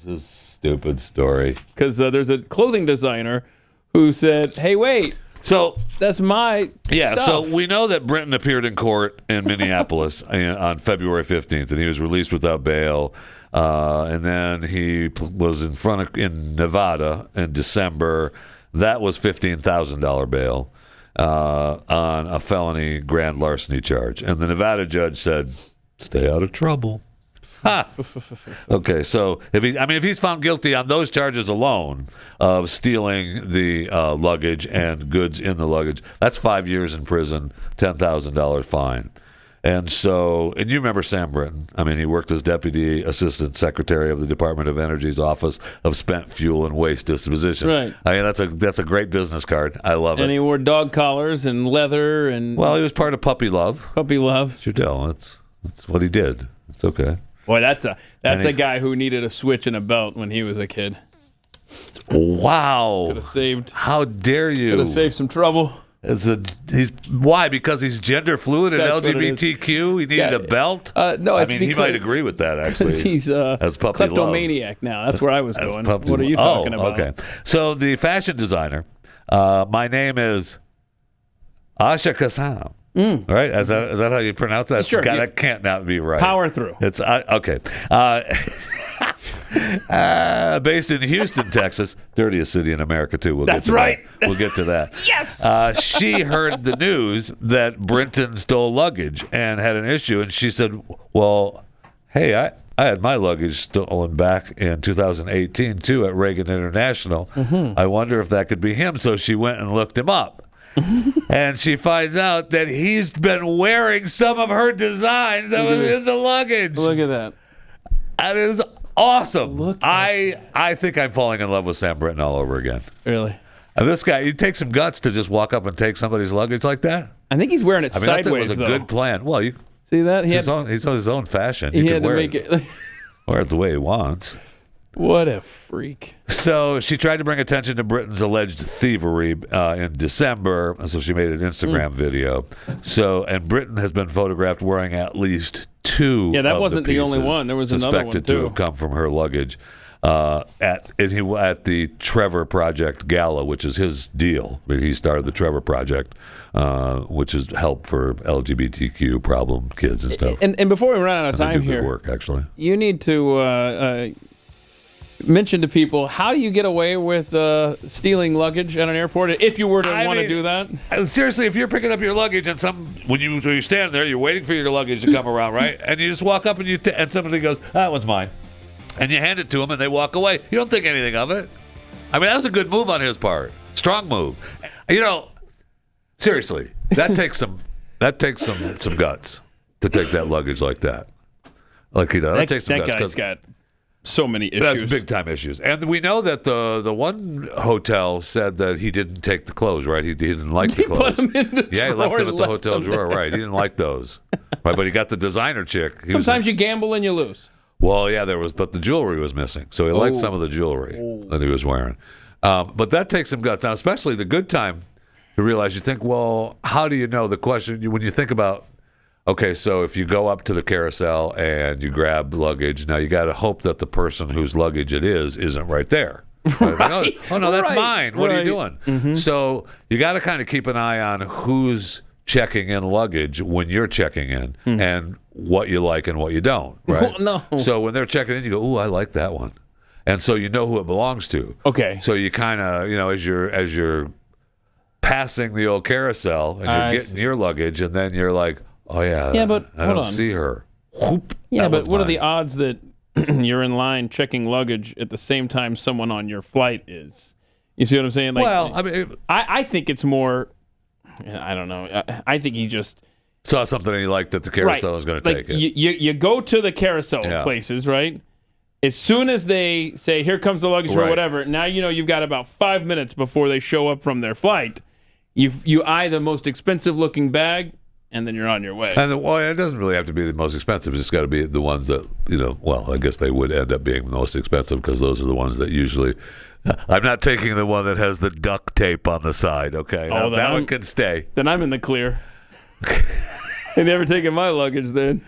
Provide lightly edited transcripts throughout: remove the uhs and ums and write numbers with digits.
was his stupid story. Because there's a clothing designer who said, "Hey, wait, So that's my stuff." So we know that Brinton appeared in court in Minneapolis on February 15th, and he was released without bail. And then he was in Nevada in December. That was $15,000 bail on a felony grand larceny charge. And the Nevada judge said, "Stay out of trouble." Ha! Okay, so if he's found guilty on those charges alone of stealing the luggage and goods in the luggage, that's 5 years in prison, $10,000 fine. And you remember Sam Brinton. I mean, he worked as Deputy Assistant Secretary of the Department of Energy's Office of Spent Fuel and Waste Disposition. Right. I mean, that's a great business card. I love it. And he wore dog collars and leather and... Well, he was part of Puppy Love. Puppy Love. Trudell, that's what he did. It's okay. Boy, that's a guy who needed a switch and a belt when he was a kid. Wow. Could have saved... How dare you? Could have saved some trouble. Why? Because he's gender fluid and That's LGBTQ. He needed a belt. No, it's he might agree with that actually. He's as puppy kleptomaniac now. That's where I was going. What are you talking about? Okay. So the fashion designer. My name is Asha Kassam. Right? Is that how you pronounce that? Sure. That can't not be right. Power through. It's okay. Based in Houston, Texas, dirtiest city in America too. That's right. We'll get to that. Yes. She heard the news that Brinton stole luggage and had an issue, and she said, "Well, hey, I had my luggage stolen back in 2018 too at Reagan International. I wonder if that could be him." So she went and looked him up. And she finds out that he's been wearing some of her designs that was in the luggage. Look at that. That is awesome. I think I'm falling in love with Sam Brinton all over again. Really? And this guy, he'd take some guts to just walk up and take somebody's luggage like that. I think he's wearing it sideways, that was a good plan. Well, you see that? He's his own fashion. He had to wear make it. Wear it the way he wants. What a freak. So she tried to bring attention to Brinton's alleged thievery in December, so she made an Instagram video. And Brinton has been photographed wearing at least two. Yeah, that wasn't the only one. There was another one too. Suspected to have come from her luggage at the Trevor Project Gala, which is his deal. He started the Trevor Project, which is help for LGBTQ problem kids and stuff. And before we run out of time here, good work actually. You need to mention to people, how do you get away with stealing luggage at an airport if you were to want to do that? Seriously, if you're picking up your luggage and when you stand there, you're waiting for your luggage to come around, right? And you just walk up and and somebody goes, "That one's mine," and you hand it to them and they walk away. You don't think anything of it. I mean, that was a good move on his part. Strong move. Seriously, that takes some guts to take that luggage like that. That takes some guts. That guy's got so many issues. Big time issues. And we know that the one hotel said that he didn't take the clothes, right? He didn't like the clothes. Put them in the drawer. He left them at the hotel drawer, right? He didn't like those. Right, but he got the designer chick. Sometimes you gamble and you lose. Well, yeah, but the jewelry was missing. So he liked some of the jewelry that he was wearing. But that takes some guts. Now, especially the good time to realize, you think, well, how do you know? The question, when you think about, okay, so if you go up to the carousel and you grab luggage, now you got to hope that the person whose luggage it isn't right there. Right? Oh, no, that's mine. What are you doing? Mm-hmm. So you got to kind of keep an eye on who's checking in luggage when you're checking in and what you like and what you don't, right? No. So when they're checking in, you go, "Ooh, I like that one." And so you know who it belongs to. Okay. So you kind of, as you're passing the old carousel and you're getting your luggage, and then you're like, "Oh yeah, but I don't see her." Whoop, yeah, but what are the odds that you're in line checking luggage at the same time someone on your flight is? You see what I'm saying? Well, I mean, I think it's more. I don't know. I think he just saw something and he liked that the carousel was going to take it. You go to the carousel places, right? As soon as they say, "Here comes the luggage," or whatever, now you've got about 5 minutes before they show up from their flight. You eye the most expensive looking bag, and then you're on your way. And it doesn't really have to be the most expensive. It's just got to be the ones that, well, I guess they would end up being the most expensive because those are the ones that usually... I'm not taking the one that has the duct tape on the side, okay? Now, that one can stay. Then I'm in the clear. They never taken my luggage then.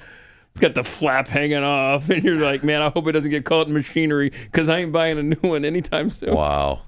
It's got the flap hanging off, and you're like, man, I hope it doesn't get caught in machinery because I ain't buying a new one anytime soon. Wow.